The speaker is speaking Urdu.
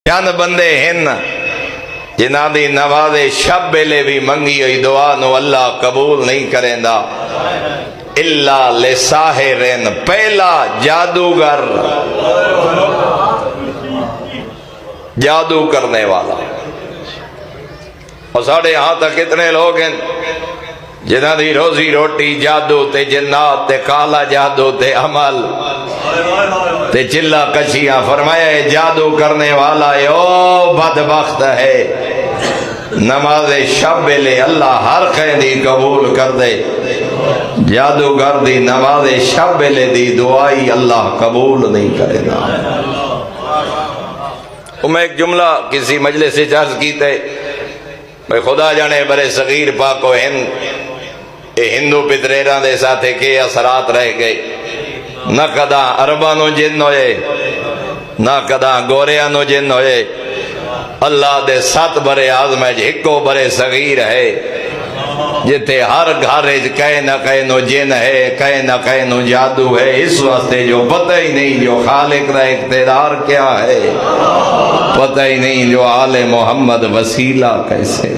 چند بندے ہن جنہاں دی نواز شب ویلے بھی منگی ہوئی دعا نو اللہ قبول نہیں کریں دا الا لساحرن، پہلا جادوگر، جادو کرنے والا۔ اور ساڑھے یہاں تک اتنے لوگ ہیں جنہاں دی روزی روٹی جادو تے جنات تے کالا جادو تے عمل تے چلا کشیاں۔ فرمایا ہے جادو کرنے والا ہے او بدبخت ہے، نماز شب ویلے اللہ ہر قیدی قبول کر دے، جادوگر دی نماز شب ویلے دی دعائی اللہ قبول نہیں کرے گا۔ میں ایک جملہ کسی مجلس سے عرض کیتے میں خدا جانے برے صغیر پاک و ہند ہندو پتریران دے ساتھے کے اثرات رہ گئے، نہ کدا عربانو جن ہوئے نہ کدا گوریانو جن ہوئے، اللہ دے 7 برے آزم ہکو برے صغیر ہے جتے ہر گھارج کہے نہ کہے نو جن ہے، کہے نہ کہے نو جادو ہے، اس واسطے جو پتہ ہی نہیں جو خالق کا اقتدار کیا ہے، پتہ ہی نہیں جو آل محمد وسیلہ کیسے